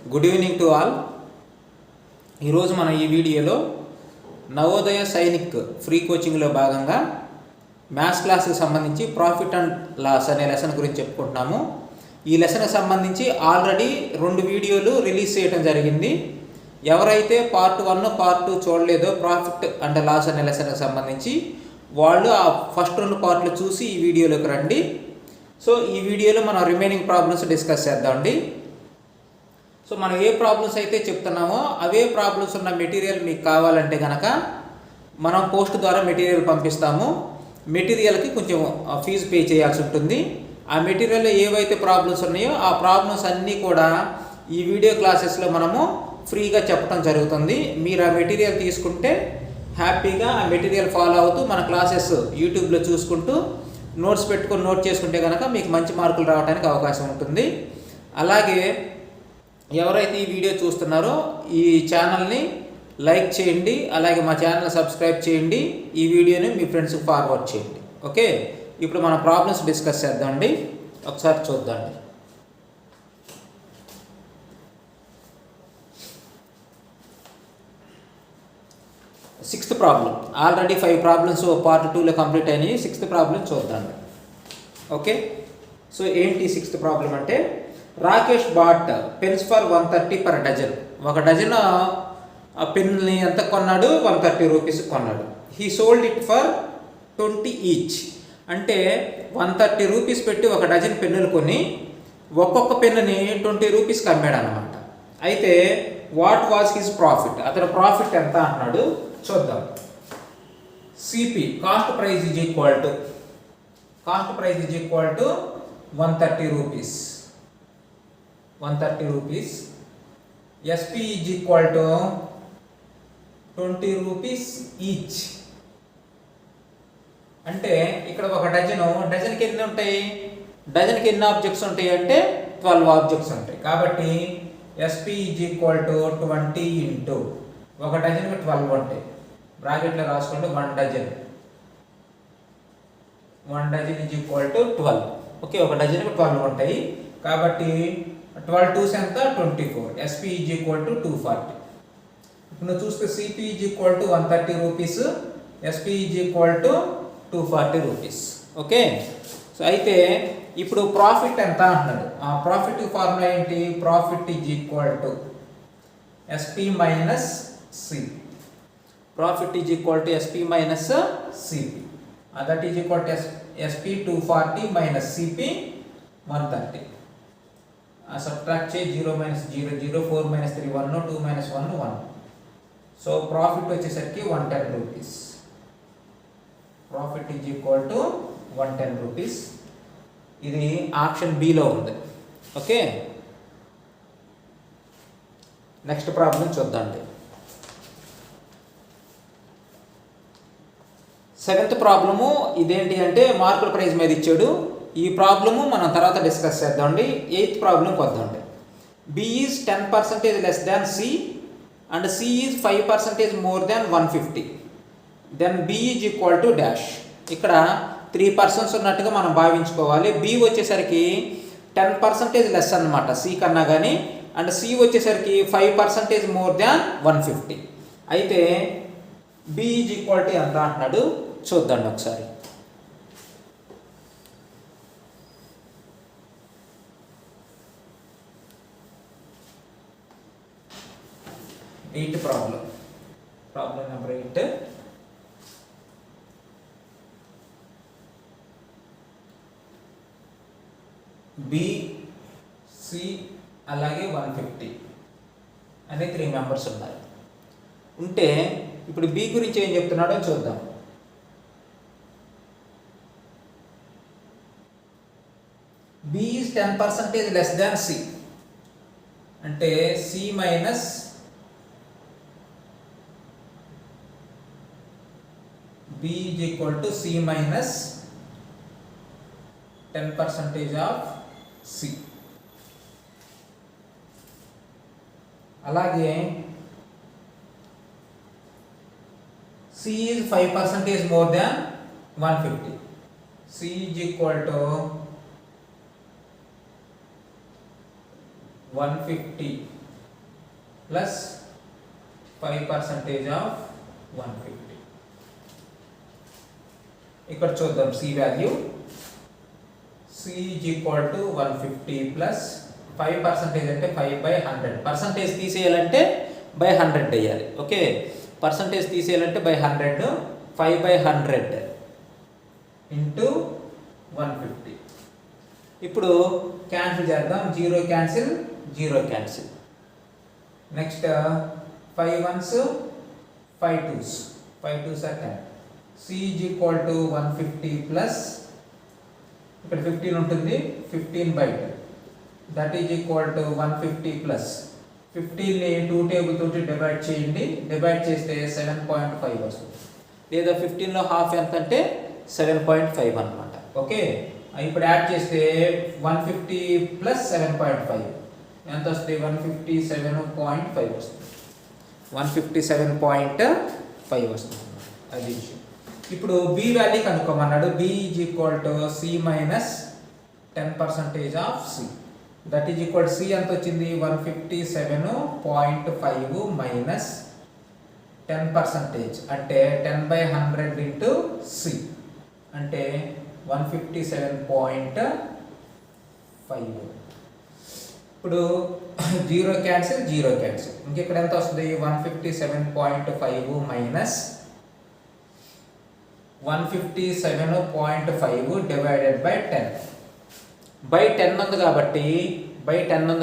Good evening to all. ఈరోజు మనం ఈ వీడియోలో నవోదయ సైనిక్ ఫ్రీ కోచింగ్లో భాగంగా మ్యాథ్స్ క్లాస్కి సంబంధించి ప్రాఫిట్ అండ్ లాస్ అనే లెసన్ గురించి చెప్పుకుంటున్నాము. ఈ లెసన్కి సంబంధించి ఆల్రెడీ 2 వీడియోలు రిలీజ్ చేయడం జరిగింది. ఎవరైతే పార్ట్ 1 పార్ట్ 2 చూడలేదో ప్రాఫిట్ అండ్ లాస్ అనే లెసన్కి సంబంధించి వాళ్ళు ఆ ఫస్ట్ 2 పార్ట్లు చూసి ఈ వీడియోలోకి రండి. సో ఈ వీడియోలో మనం రిమైనింగ్ ప్రాబ్లమ్స్ డిస్కస్ చేద్దామండి. సో మనం ఏ ప్రాబ్లమ్స్ అయితే చెప్తున్నామో అవే ప్రాబ్లమ్స్ ఉన్న మెటీరియల్ మీకు కావాలంటే కనుక మనం పోస్ట్ ద్వారా మెటీరియల్ పంపిస్తాము. మెటీరియల్కి కొంచెం ఫీజు పే చేయాల్సి ఉంటుంది. ఆ మెటీరియల్లో ఏవైతే ప్రాబ్లమ్స్ ఉన్నాయో ఆ ప్రాబ్లమ్స్ అన్నీ కూడా ఈ వీడియో క్లాసెస్లో మనము ఫ్రీగా చెప్పడం జరుగుతుంది. మీరు ఆ మెటీరియల్ తీసుకుంటే హ్యాపీగా ఆ మెటీరియల్ ఫాలో అవుతూ మన క్లాసెస్ యూట్యూబ్లో చూసుకుంటూ నోట్స్ పెట్టుకొని నోట్ చేసుకుంటే కనుక మీకు మంచి మార్కులు రావడానికి అవకాశం ఉంటుంది. అలాగే ఎవరైతే ఈ వీడియో చూస్తున్నారో ఈ ఛానల్ని లైక్ చేయండి, అలాగే మా ఛానల్ సబ్స్క్రైబ్ చేయండి, ఈ వీడియోని మీ ఫ్రెండ్స్కి ఫార్వర్డ్ చేయండి. ఓకే, ఇప్పుడు మన ప్రాబ్లమ్స్ డిస్కస్ చేద్దామండి. ఒకసారి చూద్దాండి. Sixth problem, already 5 problems part 2లో కంప్లీట్ అయినాయి. 6th problem చూద్దాండి. ఓకే, సో ఏంటి 6th ప్రాబ్లం అంటే, Rakesh bought pens for 130 per dozen. ఒక డజన్ పెన్ని ఎంత కొన్నాడు? 130 రూపీస్ కొన్నాడు. He sold it for 20 each. అంటే 130 రూపీస్ పెట్టి ఒక డజన్ పెన్నులు కొని ఒక్కొక్క పెన్నుని 20 రూపీస్కి అమ్మాడు అనమాట. అయితే వాట్ వాజ్ హిజ్ ప్రాఫిట్? అతని ప్రాఫిట్ ఎంత అన్నాడు చూద్దాం. CP cost price is equal to 130 rupees. 130 rupees. SP is equal to 20 rupees each. అంటే ఇక్కడ ఒక డజన్కి ఎన్ని ఉంటాయి? డజన్కి ఎన్ని ఆబ్జెక్ట్స్ ఉంటాయి అంటే 12 ఆబ్జెక్ట్స్ ఉంటాయి. కాబట్టి SP is equal to 20 into ఒక డజన్కి 12 ఉంటాయి. బ్రాకెట్లో రాసుకుంటే 1 dozen. 1 dozen is equal to 12. Okay, ఒక డజన్కి 12 ఉంటాయి. కాబట్టి 12 2s ఎంత? 24. SP is equal to 240. ఇప్పుడు నువ్వు చూస్తే CP is equal to 130 rupees, SP is equal to 240 rupees. Okay, so అయితే ఇప్పుడు ప్రాఫిట్ ఎంత అంటున్నాడు. ఆ ప్రాఫిట్ ఫార్ములా ఏంటి? Profit is equal to SP minus CP. Profit is equal to SP minus CP. That is equal to SP 240 minus CP 130. Subtract చేయి. 0 minus 0 0, 4 minus 3 1, 2 minus 1 1. So profit వచ్చేసరికి 110 rupees. Profit is equal to 110 rupees. ఇది option below ఉంది. Okay, next problem చూద్దాండి. 7th problem ఇదేంటి అంటే మార్కుల praise మీద ఇచ్చాడు. ఈ ప్రాబ్లము మనం తర్వాత డిస్కస్ చేద్దామండి. 8th ప్రాబ్లంకి వద్దామండి. B is 10% less than C and C is 5% more than 150. Then B is equal to dash. ఇక్కడ 3 పర్సన్స్ ఉన్నట్టుగా మనం భావించుకోవాలి. బి వచ్చేసరికి 10% లెస్ అన్నమాట సి కన్నా కానీ, అండ్ సి వచ్చేసరికి 5% మోర్ దాన్ 150. అయితే బి ఈజ్ ఈక్వల్ టు ఎంత అంటున్నాడు చూద్దాండి ఒకసారి. Problem number 8. బి, సి అలాగే 150 అనే 3 మెంబర్స్ ఉన్నారు. ఉంటే ఇప్పుడు బి గురించి ఏం చెప్తున్నాడో చూద్దాం. B is 10% less than C. అంటే C minus B is equal to C minus 10% of C. అలాగే C is 5% more than 150. C is equal to 150 plus 5% of 150. ఇక్కడ చూద్దాం C value. C is equal to 150 plus 5% అంటే 5/100. Percentage తీసేయాలంటే by 100 వేయాలి. ఓకే, percentage తీసేయాలంటే by 100, 5/100 into 150. ఇప్పుడు cancel చేద్దాం. 0 cancel, 0 cancel. Next 5 1s 5 2s, 5 2s are 10. C is equal to 150 plus ఇక్కడ 15 ఉంటుంది, 15/10. That is equal to 150 plus 15ని 2 టేబుల్ తోటి డివైడ్ చేయండి. డివైడ్ చేస్తే 7.5 వస్తుంది. లేదా 15లో హాఫ్ ఎంత అంటే 7.5 అన్నమాట. ఓకే, ఇప్పుడు యాడ్ చేస్తే 150 ప్లస్ 7.5 ఎంత వస్తుంది? 157.5 వస్తుంది. 157.5 వస్తుంది. అది విషయం. ఇప్పుడు B వాల్యూ కనుక్కోమన్నాడు. B is equal to C minus 10% of C. That is equal C ఎంత వచ్చింది? 157.5 మైనస్ 10% అంటే 10/100 ఇంటూ C అంటే 157.5. ఇప్పుడు 0 క్యాన్సిల్, 0 క్యాన్సిల్. ఇంకెక్కడ ఎంత వస్తుంది? 157.5 మైనస్ 157.5 డివైడెడ్ బై 10. బై 10 ఉంది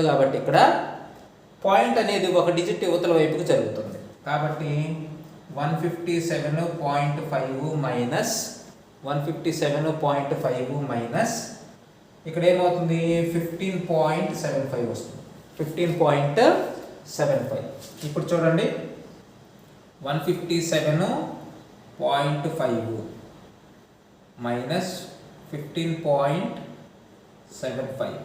కాబట్టి ఇక్కడ పాయింట్ అనేది ఒక డిజిట్ యువతల వైపుకి జరుగుతుంది. కాబట్టి 157.5 మైనస్ 157.5 మైనస్ ఇక్కడ ఏమవుతుంది? 15.75 వస్తుంది. 15.75. ఇప్పుడు చూడండి, 157.5 మైనస్ 15.75.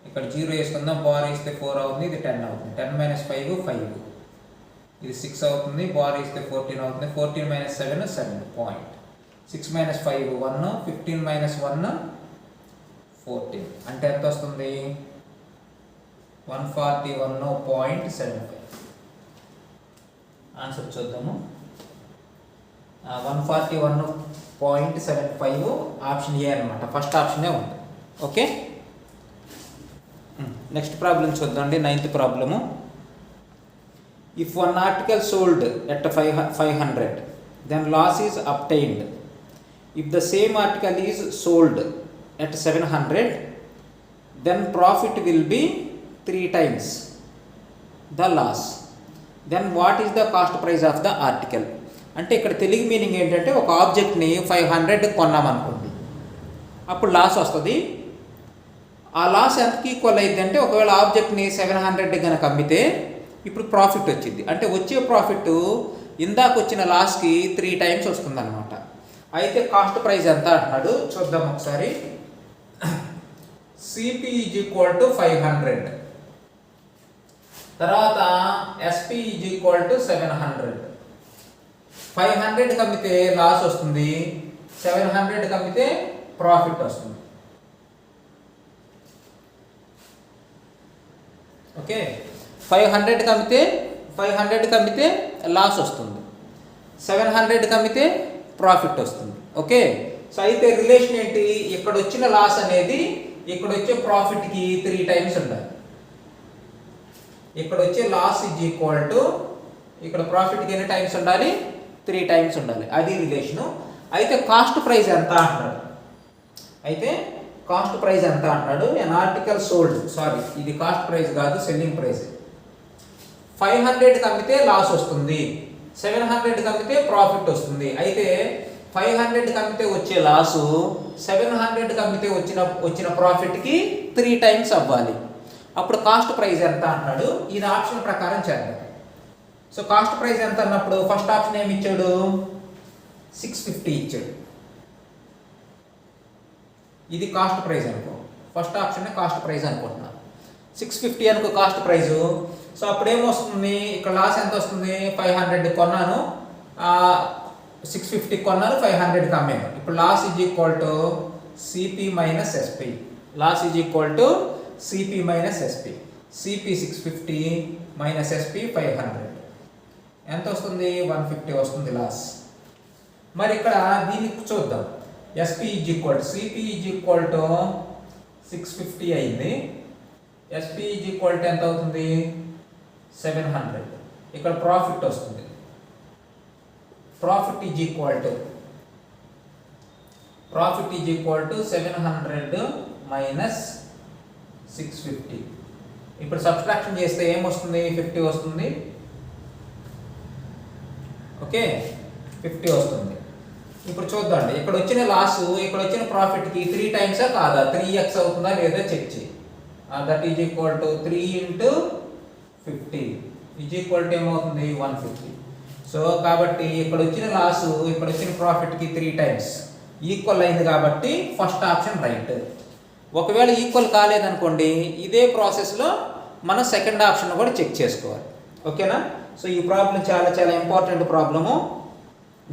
ఇక్కడ 0 వేసుకుందాం. బార్ వేస్తే 4 అవుతుంది, ఇది 10 అవుతుంది. 10 మైనస్ 5 5, ఇది 6 అవుతుంది. బార్ వేస్తే 14 అవుతుంది. 14 మైనస్ 7 7 పాయింట్. 6 minus 5 1, 15 minus 1 14. అంటే ఎంత వస్తుంది? 141.75. ఆన్సర్ చూద్దాము. 141.75 ఆప్షన్ ఏ అనమాట. ఫస్ట్ ఆప్షనే ఉంది. ఓకే, నెక్స్ట్ ప్రాబ్లం చూద్దామండి. 9th problem. If one article sold at 500 then loss is obtained. If the same article is sold at 700 then profit will be 3 times the loss. Then what is the cost price of the article? అంటే ఇక్కడ Telugu meaning ఏంటంటే, ఒక ఆబ్జెక్ట్ని 500 కొన్నామనుకోండి, అప్పుడు loss వస్తుంది. ఆ loss ఎంతకి equal అయింది అంటే, ఒకవేళ ఆబ్జెక్ట్ని 700 కనుక అమ్మితే ఇప్పుడు ప్రాఫిట్ వచ్చింది. అంటే వచ్చే ప్రాఫిట్ ఇందాక వచ్చిన లాస్కి 3 టైమ్స్ వస్తుంది అనమాట. అయితే కాస్ట్ ప్రైస్ ఎంత అంటున్నాడు చూద్దాం ఒకసారి. సిపి ఈజ్ ఈక్వల్ టు 500, తర్వాత ఎస్పి ఈజ్ ఈక్వల్ టు 700. 500 కమ్మితే లాస్ వస్తుంది, 700 కమ్మితే ప్రాఫిట్ వస్తుంది. ఓకే, 500 కమ్మితే లాస్ వస్తుంది, 700 కమ్మితే ప్రాఫిట్ వస్తుంది. ఓకే, సో అయితే రిలేషన్ ఏంటి? ఇక్కడ వచ్చిన లాస్ అనేది ఇక్కడ వచ్చే ప్రాఫిట్కి 3 టైమ్స్ ఉండాలి. ఇక్కడ వచ్చే లాస్ ఈజ్ ఈక్వల్ టు ఇక్కడ ప్రాఫిట్కి ఎన్ని టైమ్స్ ఉండాలి? 3 టైమ్స్ ఉండాలి. అది రిలేషను. అయితే కాస్ట్ ప్రైస్ ఎంత అంటున్నాడు? ఎన్ ఆర్టికల్ సోల్డ్, సారీ ఇది కాస్ట్ ప్రైస్ కాదు, సెల్లింగ్ ప్రైస్. 500 కమ్మితే లాస్ వస్తుంది, 700 కమ్మితే ప్రాఫిట్ వస్తుంది. అయితే 500 కమ్మితే వచ్చే లాసు 700 కమ్మితే వచ్చిన ప్రాఫిట్కి 3 టైమ్స్ అవ్వాలి. అప్పుడు కాస్ట్ ప్రైస్ ఎంత అంటున్నాడు? ఇది ఆప్షన్ ప్రకారం చేద్దాం. సో కాస్ట్ ప్రైస్ ఎంత అన్నప్పుడు ఫస్ట్ ఆప్షన్ ఏమి ఇచ్చాడు? 650 ఇచ్చాడు. ఇది కాస్ట్ ప్రైస్ అనుకో, ఫస్ట్ ఆప్షన్ కాస్ట్ ప్రైస్ అనుకుంటున్నాను. 650 అనుకో కాస్ట్ ప్రైజు. సో అప్పుడు ఏమొస్తుంది? ఇక్కడ లాస్ ఎంత వస్తుంది? 500 కొన్నాను, 650 కొన్నాను, 500 అమ్మాను. ఇప్పుడు loss is equal to CP minus SP. CP 650 minus SP 500 ఎంత వస్తుంది? 150 వస్తుంది లాస్. మరి ఇక్కడ దీన్ని చూద్దాం. SP is equal to CP is equal to 650 అయింది. ఎస్పి ఈజ్ ఈక్వల్ టు ఎంత అవుతుంది? 700. ఇక్కడ ప్రాఫిట్ వస్తుంది. Profit is equal to 700 minus 650. ఇప్పుడు సబ్ట్రాక్షన్ చేస్తే ఏమొస్తుంది? 50 వస్తుంది. ఓకే, 50 వస్తుంది. ఇప్పుడు చూద్దాండి, ఇక్కడ వచ్చిన లాస్ ఇక్కడ వచ్చిన ప్రాఫిట్కి 3 టైమ్సా కాదా? 3x అవుతుందా లేదా చెక్ చేయి. That is equal to 3 into 50 is equal to ఏమవుతుంది? 150. సో కాబట్టి ఇక్కడ వచ్చిన లాస్ ఇక్కడ వచ్చిన ప్రాఫిట్కి 3 టైమ్స్ ఈక్వల్ అయింది కాబట్టి ఫస్ట్ ఆప్షన్ రైట్. ఒకవేళ ఈక్వల్ కాలేదనుకోండి, ఇదే ప్రాసెస్లో మనం సెకండ్ ఆప్షన్ కూడా చెక్ చేసుకోవాలి. ఓకేనా? సో ఈ ప్రాబ్లం చాలా చాలా ఇంపార్టెంట్ ప్రాబ్లము,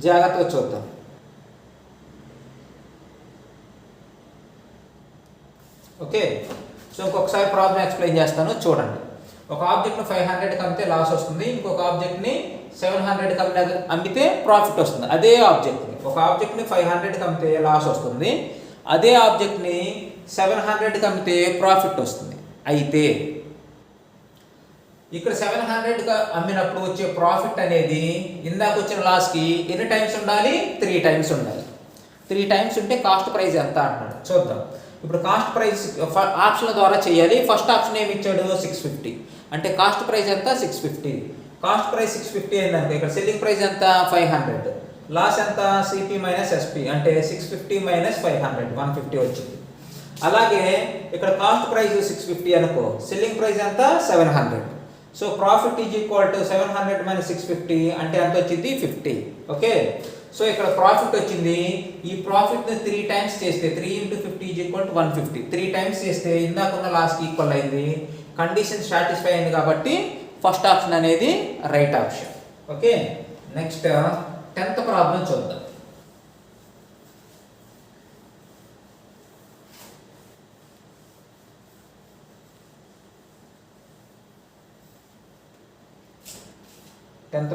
జాగ్రత్తగా చూద్దాం. ఓకే, సో ఇంకొకసారి ప్రాబ్లం ఎక్స్ప్లెయిన్ చేస్తాను, చూడండి. ఒక ఆబ్జెక్ట్ని 500కి అమ్మితే లాస్ వస్తుంది, ఇంకొక ఆబ్జెక్ట్ని 700కి అమ్మితే ప్రాఫిట్ వస్తుంది. అదే ఆబ్జెక్ట్ని, ఒక ఆబ్జెక్ట్ని 500కి అమ్మితే లాస్ వస్తుంది, అదే ఆబ్జెక్ట్ని 700కి అమ్మితే ప్రాఫిట్ వస్తుంది. అయితే ఇక్కడ 700గా అమ్మినప్పుడు వచ్చే ప్రాఫిట్ అనేది ఇందాక వచ్చిన లాస్కి ఎన్ని టైమ్స్ ఉండాలి? 3 టైమ్స్ ఉండాలి. 3 టైమ్స్ ఉంటే కాస్ట్ ప్రైస్ ఎంత అంటున్నాడు, చూద్దాం. ఇప్పుడు కాస్ట్ ప్రైస్ ఆప్షన్ల ద్వారా చేయాలి. ఫస్ట్ ఆప్షన్ ఏమి ఇచ్చాడు? 650. అంటే కాస్ట్ ప్రైస్ ఎంత? 650. కాస్ట్ ప్రైస్ 650 అయిందంటే ఇక్కడ సెల్లింగ్ ప్రైస్ ఎంత? 500. లాస్ ఎంత? సిపి మైనస్ ఎస్పి అంటే 650 మైనస్ 500 150 వచ్చింది. అలాగే ఇక్కడ కాస్ట్ ప్రైస్ 650 అనుకో, సెల్లింగ్ ప్రైస్ ఎంత? 700. So profit is equal to 700 minus 650 అంటే ఎంత వచ్చింది? 50. ఓకే, సో ఇక్కడ ప్రాఫిట్ వచ్చింది. ఈ ప్రాఫిట్ని 3 టైమ్స్ చేస్తే 3 into 50 is equal to 150. 3 times చేస్తే ఇందాకున్న లాస్కి ఈక్వల్ అయింది. కండిషన్ సాటిస్ఫై అయింది కాబట్టి ఫస్ట్ ఆప్షన్ అనేది right option. Okay, next 10th problem చూద్దాం.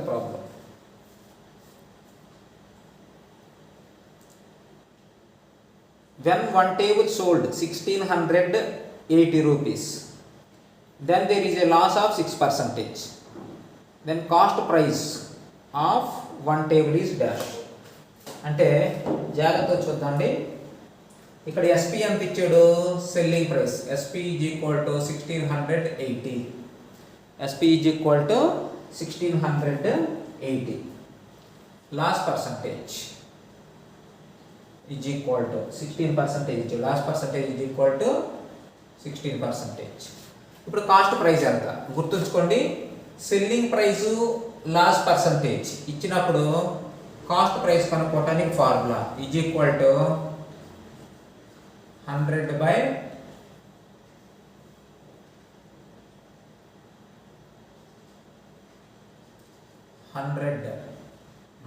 Problem. When one table sold 1680 rupees, then there is a loss of 6%. Then cost price of one table is dash. అంటే జాగ్రత్తగా చూద్దాండి. ఇక్కడ SP ఎంత ఇచ్చాడు? Selling price SP is equal to 1680. SP is equal to 1680. Loss percentage is equal to 16%. Loss percentage is equal to 16%. ఇప్పుడు cost price ఎంత? గుర్తుంచుకోండి, selling price loss percentage ఇచ్చినప్పుడు cost price కనుక్కోవటానికి formula is equal to 100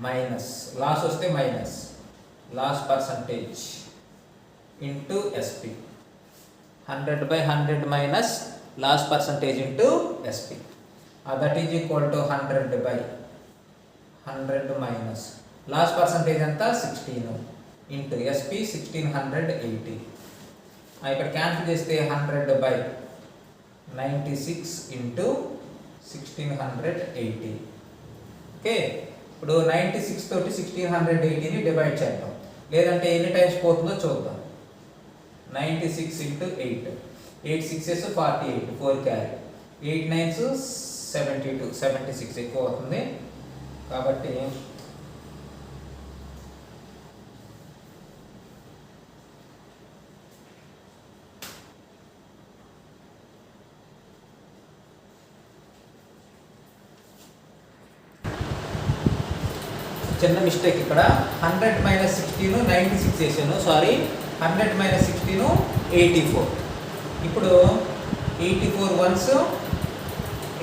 minus loss వస్తే minus loss percentage into SP. 100/100 minus loss percentage into SP. That is equal to 100/100 minus loss percentage ఎంత? 16 into SP 1680. ఇక్కడ cancel చేస్తే 100/96 into 1680. Okay, ఇప్పుడు 96 తోటి 1680ని divide చేద్దాం, లేదంటే ఎన్ని టైమ్స్ పోతుందో చూద్దాం. 96 ఇంటూ 8, 8 6s 48, 4 క్యారీ, 8 9s 72, 76 ఎక్కువ అవుతుంది కాబట్టి చిన్న మిస్టేక్ ఇక్కడ. 100-16 96 చేశాను, సారీ. 100-16 84. ఇప్పుడు 84 1s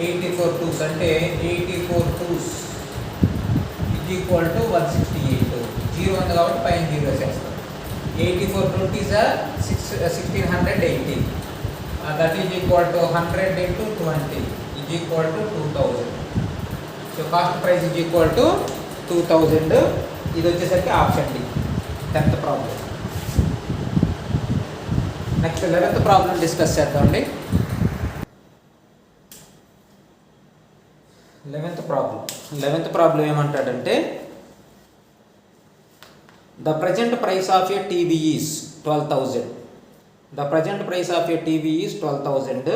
84 2s అంటే 84 2s ఈజ్ ఈక్వల్ టు 168. 0 ఉంది కాబట్టి పైన 0 చేస్తాం. 84 20s 1680. that is equal to 100 into 20 is equal to 2000. So cost price is equal to 2000. ఇది వచ్చేసరికి option D 10th problem. Next 11th problem discuss చేద్దామండి. 11th ప్రాబ్లం ఏమంటాడంటే the present price of a TV is 12,000. The present price of a TV is 12,000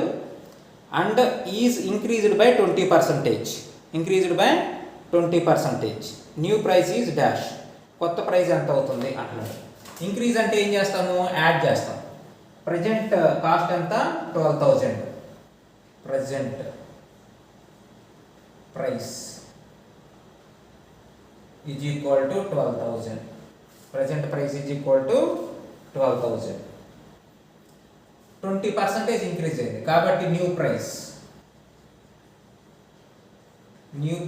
and is increased by 20%. Increased by 20%. New price is dash. కొత్త price ఎంత అవుతుంది అంటున్నాడు. Increase అంటే ఏం చేస్తాము, add చేస్తాం. ప్రజెంట్ కాస్ట్ ఎంత 12,000. Present price is equal to 12,000. Present price is equal to 12,000. 20% increase అయింది కాబట్టి new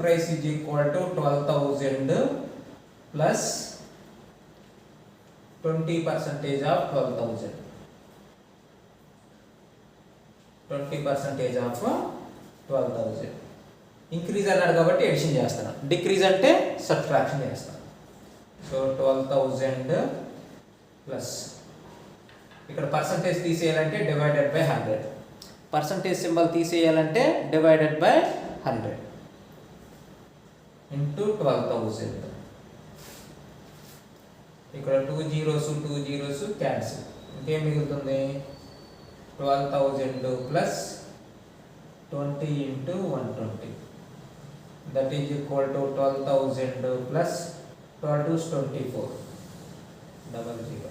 price is equal to 12,000 plus 20% of 12,000. 20% of 12,000. Increase అన్నాడు కాబట్టి ఎడిషన్ చేస్తాను. డిక్రీజ్ అంటే సబ్ట్రాక్షన్ చేస్తాను. సో 12,000 ప్లస్ ఇక్కడ పర్సంటేజ్ తీసేయాలంటే డివైడెడ్ బై 100. పర్సంటేజ్ సింబల్ తీసేయాలంటే డివైడెడ్ బై 100 ఇంటూ 12,000. ఇక్కడ 2 zeros క్యాన్సిల్. ఇంకేం మిగులుతుంది 12,000 plus 20 into 120. That is equal to 12,000 plus 12 is 24. 00.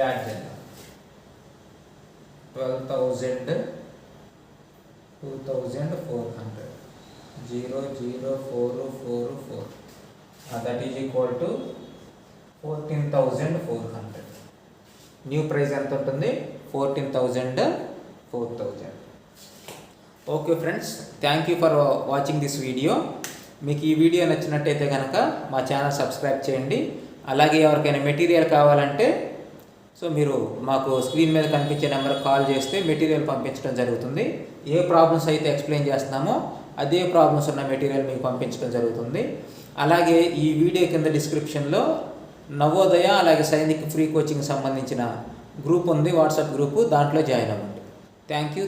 Add చేద్దాం. 12,000 2,400 00444. That is equal to 14,400. New price ఎంత ఉంటుంది 14,000 4,000. Okay friends, thank you for watching this video. మీకు ఈ video నచ్చినట్టయితే కనుక మా ఛానల్ సబ్స్క్రైబ్ చేయండి. అలాగే ఎవరికైనా మెటీరియల్ కావాలంటే సో మీరు మాకు స్క్రీన్ మీద కనిపించే నెంబర్కి కాల్ చేస్తే మెటీరియల్ పంపించడం జరుగుతుంది. ఏ ప్రాబ్లమ్స్ అయితే ఎక్స్ప్లెయిన్ చేస్తున్నామో అదే ప్రాబ్లమ్స్ ఉన్న మెటీరియల్ మీకు పంపించడం జరుగుతుంది. అలాగే ఈ వీడియో కింద డిస్క్రిప్షన్లో నవోదయ అలాగే సైనిక్ ఫ్రీ కోచింగ్ సంబంధించిన గ్రూప్ ఉంది, వాట్సాప్ గ్రూపు. దాంట్లో జాయిన్ అవ్వండి. Thank you.